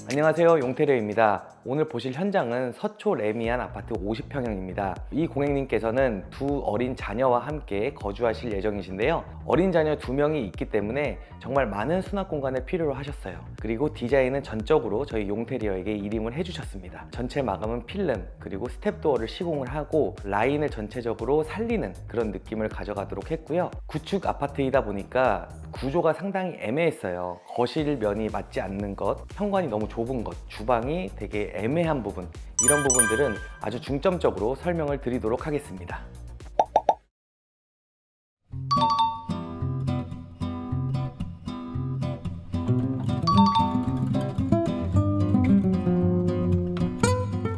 안녕하세요, 용태료입니다. 오늘 보실 현장은 서초 레미안 아파트 50평형입니다. 이 고객님께서는 두 어린 자녀와 함께 거주하실 예정이신데요. 어린 자녀 2명이 있기 때문에 정말 많은 수납 공간을 필요로 하셨어요. 그리고 디자인은 전적으로 저희 용태리어에게 일임을 해주셨습니다. 전체 마감은 필름, 그리고 스텝도어를 시공을 하고 라인을 전체적으로 살리는 그런 느낌을 가져가도록 했고요. 구축 아파트이다 보니까 구조가 상당히 애매했어요. 거실 면이 맞지 않는 것, 현관이 너무 좁은 것, 주방이 되게 애매한 부분, 이런 부분들은 아주 중점적으로 설명을 드리도록 하겠습니다.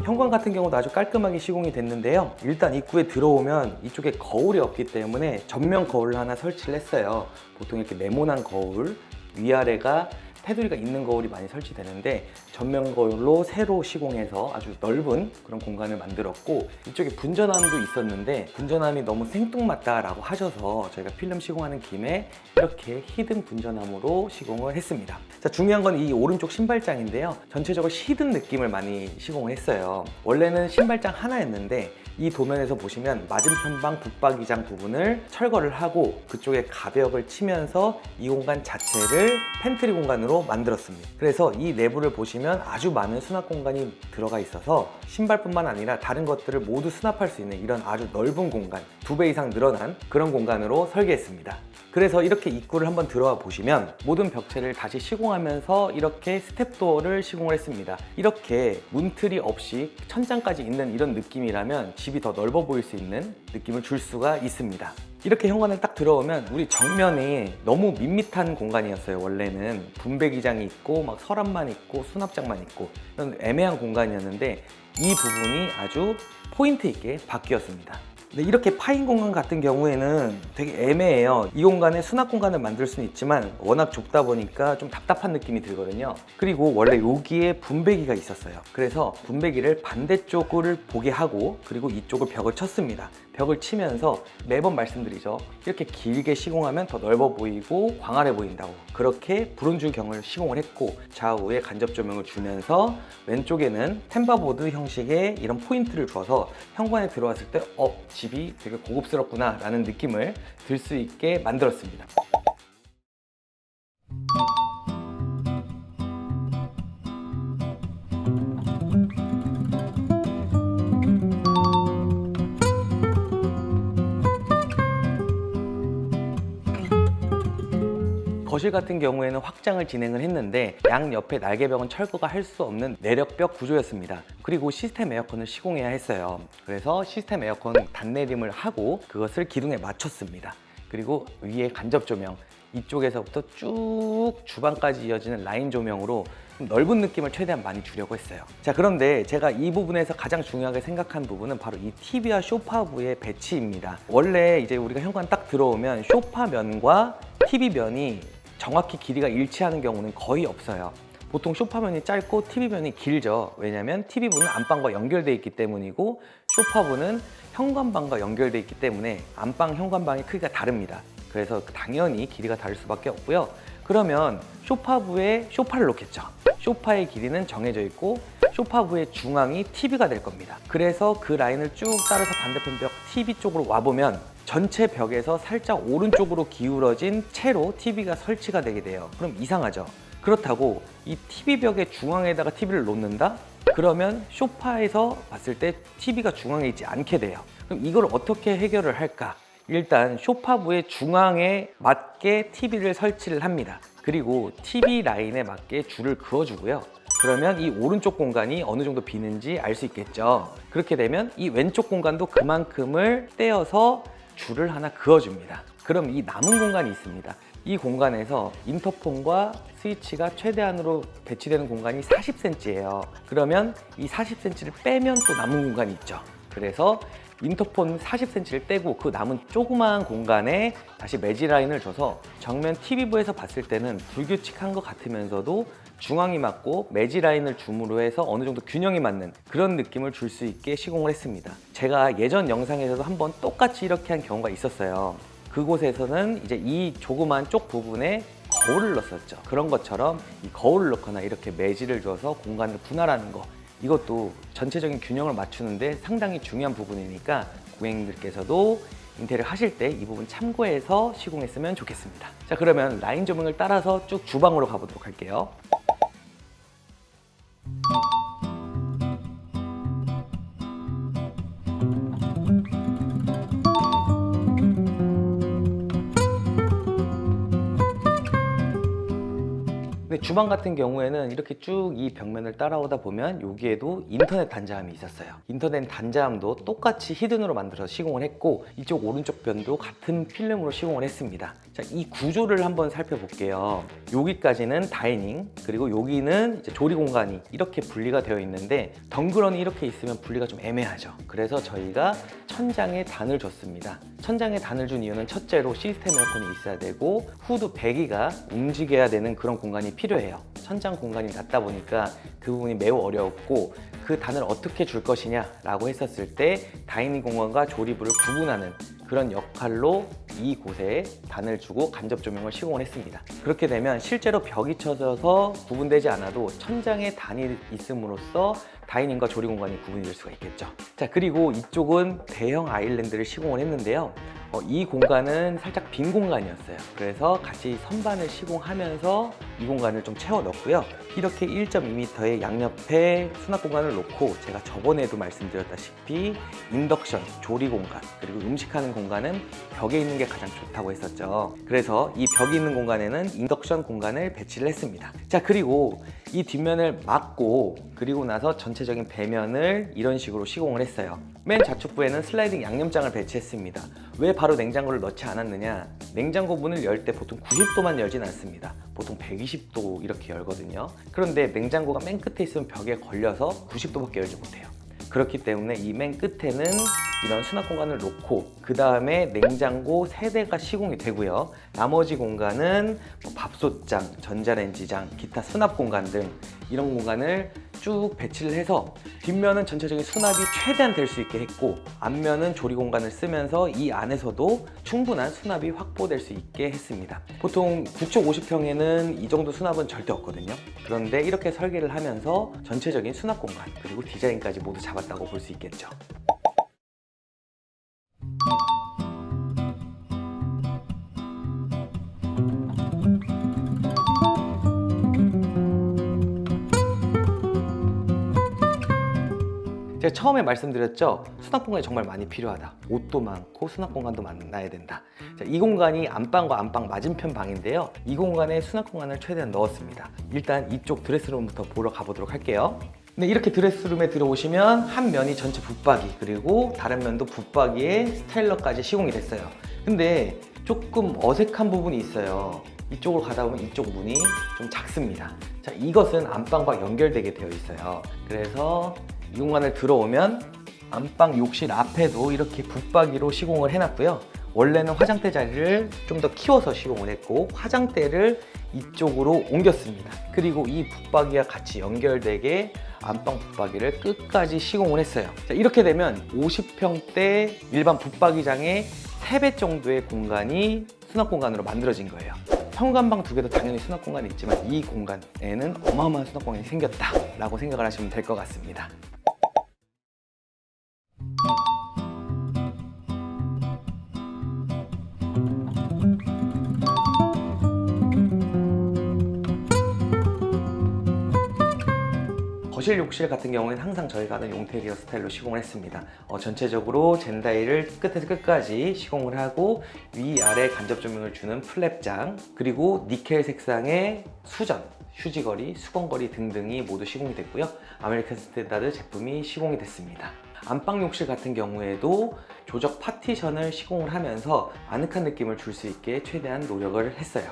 현관 같은 경우도 아주 깔끔하게 시공이 됐는데요. 일단 입구에 들어오면 이쪽에 거울이 없기 때문에 전면 거울을 하나 설치를 했어요. 보통 이렇게 네모난 거울, 위아래가 테두리가 있는 거울이 많이 설치되는데 전면 거울로 새로 시공해서 아주 넓은 그런 공간을 만들었고, 이쪽에 분전함도 있었는데 분전함이 너무 생뚱맞다라고 하셔서 저희가 필름 시공하는 김에 이렇게 히든 분전함으로 시공을 했습니다. 자, 중요한 건 이 오른쪽 신발장인데요. 전체적으로 히든 느낌을 많이 시공을 했어요. 원래는 신발장 하나였는데 이 도면에서 보시면 맞은편 방 붙박이장 부분을 철거를 하고 그쪽에 가벽을 치면서 이 공간 자체를 팬트리 공간으로 만들었습니다. 그래서 이 내부를 보시면 아주 많은 수납 공간이 들어가 있어서 신발뿐만 아니라 다른 것들을 모두 수납할 수 있는 이런 아주 넓은 공간, 2배 이상 늘어난 그런 공간으로 설계했습니다. 그래서 이렇게 입구를 한번 들어와 보시면 모든 벽체를 다시 시공하면서 이렇게 스텝도어를 시공을 했습니다. 이렇게 문틀이 없이 천장까지 있는 이런 느낌이라면 집이 더 넓어 보일 수 있는 느낌을 줄 수가 있습니다. 이렇게 현관을 딱 들어오면 우리 정면이 너무 밋밋한 공간이었어요. 원래는 분배기장이 있고 막 서랍만 있고 수납장만 있고 이런 애매한 공간이었는데 이 부분이 아주 포인트 있게 바뀌었습니다. 근데 이렇게 파인 공간 같은 경우에는 되게 애매해요. 이 공간에 수납 공간을 만들 수는 있지만 워낙 좁다 보니까 좀 답답한 느낌이 들거든요. 그리고 원래 여기에 분배기가 있었어요. 그래서 분배기를 반대쪽을 보게 하고 그리고 이쪽을 벽을 쳤습니다. 벽을 치면서 매번 말씀드리죠. 이렇게 길게 시공하면 더 넓어 보이고 광활해 보인다고, 그렇게 브론즈경을 시공을 했고 좌우에 간접 조명을 주면서 왼쪽에는 템바보드 형식의 이런 포인트를 줘서 현관에 들어왔을 때 집이 되게 고급스럽구나 라는 느낌을 들 수 있게 만들었습니다. 거실 같은 경우에는 확장을 진행을 했는데 양옆에 날개벽은 철거가 할 수 없는 내력벽 구조였습니다. 그리고 시스템 에어컨을 시공해야 했어요. 그래서 시스템 에어컨 단내림을 하고 그것을 기둥에 맞췄습니다. 그리고 위에 간접 조명, 이쪽에서부터 쭉 주방까지 이어지는 라인 조명으로 넓은 느낌을 최대한 많이 주려고 했어요. 자, 그런데 제가 이 부분에서 가장 중요하게 생각한 부분은 바로 이 TV와 소파부의 배치입니다. 원래 이제 우리가 현관 딱 들어오면 소파면과 TV면이 정확히 길이가 일치하는 경우는 거의 없어요. 보통 소파면이 짧고 TV면이 길죠. 왜냐하면 TV부는 안방과 연결되어 있기 때문이고 소파부는 현관방과 연결되어 있기 때문에 안방, 현관방의 크기가 다릅니다. 그래서 당연히 길이가 다를 수밖에 없고요. 그러면 소파부에 소파를 놓겠죠. 소파의 길이는 정해져 있고 소파부의 중앙이 TV가 될 겁니다. 그래서 그 라인을 쭉 따라서 반대편 벽 TV 쪽으로 와보면 전체 벽에서 살짝 오른쪽으로 기울어진 채로 TV가 설치가 되게 돼요. 그럼 이상하죠? 그렇다고 이 TV 벽의 중앙에다가 TV를 놓는다? 그러면 소파에서 봤을 때 TV가 중앙에 있지 않게 돼요. 그럼 이걸 어떻게 해결을 할까? 일단 소파부의 중앙에 맞게 TV를 설치를 합니다. 그리고 TV 라인에 맞게 줄을 그어주고요. 그러면 이 오른쪽 공간이 어느 정도 비는지 알 수 있겠죠. 그렇게 되면 이 왼쪽 공간도 그만큼을 떼어서 줄을 하나 그어줍니다. 그럼 이 남은 공간이 있습니다. 이 공간에서 인터폰과 스위치가 최대한으로 배치되는 공간이 40cm예요. 그러면 이 40cm를 빼면 또 남은 공간이 있죠. 그래서 인터폰 40cm를 떼고 그 남은 조그마한 공간에 다시 매지 라인을 줘서 정면 TV부에서 봤을 때는 불규칙한 것 같으면서도 중앙이 맞고 매지 라인을 줌으로 해서 어느 정도 균형이 맞는 그런 느낌을 줄 수 있게 시공을 했습니다. 제가 예전 영상에서도 한번 똑같이 이렇게 한 경우가 있었어요. 그곳에서는 이제 이 조그만 쪽 부분에 거울을 넣었었죠. 그런 것처럼 이 거울을 넣거나 이렇게 매질을 줘서 공간을 분할하는 거, 이것도 전체적인 균형을 맞추는데 상당히 중요한 부분이니까 고객님들께서도 인테리어 하실 때 이 부분 참고해서 시공했으면 좋겠습니다. 자, 그러면 라인 조명을 따라서 쭉 주방으로 가보도록 할게요. 근데 주방 같은 경우에는 이렇게 쭉 이 벽면을 따라오다 보면 여기에도 인터넷 단자함이 있었어요. 인터넷 단자함도 똑같이 히든으로 만들어서 시공을 했고, 이쪽 오른쪽 변도 같은 필름으로 시공을 했습니다. 자, 이 구조를 한번 살펴볼게요. 여기까지는 다이닝, 그리고 여기는 이제 조리 공간이 이렇게 분리가 되어 있는데, 덩그러니 이렇게 있으면 분리가 좀 애매하죠. 그래서 저희가 천장에 단을 줬습니다. 천장에 단을 준 이유는 첫째로 시스템 에어컨이 있어야 되고, 후드 배기가 움직여야 되는 그런 공간이 필요해요. 천장 공간이 낮다 보니까 그 부분이 매우 어려웠고, 그 단을 어떻게 줄 것이냐 라고 했었을 때 다이닝 공간과 조리부를 구분하는 그런 역할로 이곳에 단을 주고 간접 조명을 시공을 했습니다. 그렇게 되면 실제로 벽이 쳐져서 구분되지 않아도 천장에 단이 있음으로써 다이닝과 조리 공간이 구분이 될 수가 있겠죠. 자, 그리고 이쪽은 대형 아일랜드를 시공을 했는데요. 이 공간은 살짝 빈 공간이었어요. 그래서 같이 선반을 시공하면서 이 공간을 좀 채워 넣었고요. 이렇게 1.2m의 양옆에 수납 공간을 놓고, 제가 저번에도 말씀드렸다시피 인덕션, 조리 공간, 그리고 음식하는 공간은 벽에 있는 게 가장 좋다고 했었죠. 그래서 이 벽이 있는 공간에는 인덕션 공간을 배치를 했습니다. 자, 그리고 이 뒷면을 막고, 그리고 나서 전체적인 배면을 이런 식으로 시공을 했어요. 맨 좌측부에는 슬라이딩 양념장을 배치했습니다. 왜 바로 냉장고를 넣지 않았느냐? 냉장고 문을 열 때 보통 90도만 열진 않습니다. 보통 120도 이렇게 열거든요. 그런데 냉장고가 맨 끝에 있으면 벽에 걸려서 90도밖에 열지 못해요. 그렇기 때문에 이 맨 끝에는 이런 수납 공간을 놓고, 그 다음에 냉장고 3대가 시공이 되고요. 나머지 공간은 밥솥장, 전자레인지장, 기타 수납 공간 등 이런 공간을 쭉 배치를 해서 뒷면은 전체적인 수납이 최대한 될 수 있게 했고, 앞면은 조리 공간을 쓰면서 이 안에서도 충분한 수납이 확보될 수 있게 했습니다. 보통 9촉 50평에는 이 정도 수납은 절대 없거든요. 그런데 이렇게 설계를 하면서 전체적인 수납 공간 그리고 디자인까지 모두 잡았다고 볼 수 있겠죠. 제가 처음에 말씀드렸죠. 수납 공간이 정말 많이 필요하다. 옷도 많고 수납 공간도 많아야 된다. 자, 이 공간이 안방과 안방 맞은편 방인데요. 이 공간에 수납 공간을 최대한 넣었습니다. 일단 이쪽 드레스룸부터 보러 가보도록 할게요. 네, 이렇게 드레스룸에 들어오시면 한 면이 전체 붙박이, 그리고 다른 면도 붙박이에 스타일러까지 시공이 됐어요. 근데 조금 어색한 부분이 있어요. 이쪽으로 가다 보면 이쪽 문이 좀 작습니다. 자, 이것은 안방과 연결되게 되어 있어요. 그래서 이 공간을 들어오면 안방 욕실 앞에도 이렇게 붙박이로 시공을 해놨고요. 원래는 화장대 자리를 좀 더 키워서 시공을 했고, 화장대를 이쪽으로 옮겼습니다. 그리고 이 붙박이와 같이 연결되게 안방 붙박이를 끝까지 시공을 했어요. 자, 이렇게 되면 50평대 일반 붙박이장의 3배 정도의 공간이 수납 공간으로 만들어진 거예요. 현관방 2개도 당연히 수납 공간이 있지만 이 공간에는 어마어마한 수납 공간이 생겼다라고 생각을 하시면 될 것 같습니다. 거실 욕실 같은 경우에는 항상 저희가 하는 용테리어 스타일로 시공을 했습니다. 전체적으로 젠다이를 끝에서 끝까지 시공을 하고, 위아래 간접 조명을 주는 플랩장, 그리고 니켈 색상의 수전, 휴지거리, 수건거리 등등이 모두 시공이 됐고요. 아메리칸 스탠다드 제품이 시공이 됐습니다. 안방 욕실 같은 경우에도 조적 파티션을 시공을 하면서 아늑한 느낌을 줄 수 있게 최대한 노력을 했어요.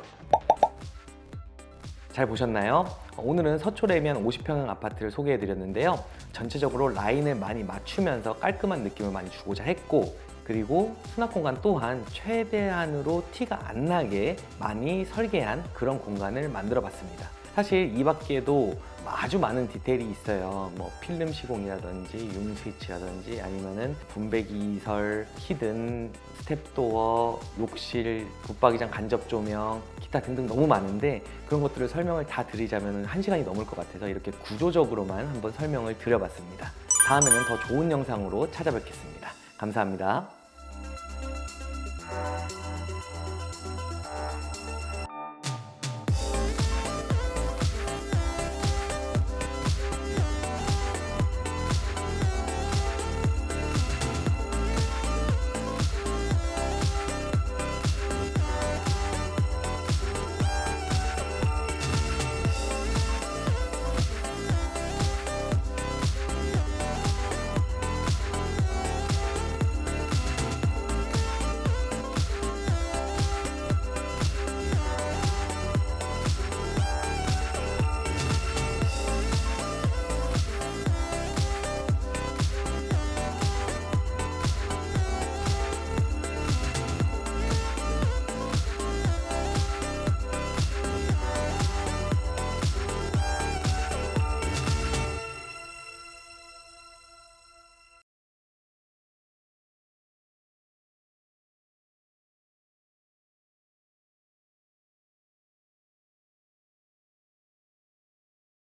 잘 보셨나요? 오늘은 서초레미안 50평형 아파트를 소개해 드렸는데요. 전체적으로 라인을 많이 맞추면서 깔끔한 느낌을 많이 주고자 했고, 그리고 수납 공간 또한 최대한으로 티가 안 나게 많이 설계한 그런 공간을 만들어 봤습니다. 사실 이 밖에도 아주 많은 디테일이 있어요. 뭐 필름 시공이라든지 융 스위치라든지 아니면은 분배기 이설, 히든, 스텝도어, 욕실, 붙박이장 간접 조명, 기타 등등 너무 많은데 그런 것들을 설명을 다 드리자면 1시간이 넘을 것 같아서 이렇게 구조적으로만 한번 설명을 드려봤습니다. 다음에는 더 좋은 영상으로 찾아뵙겠습니다. 감사합니다.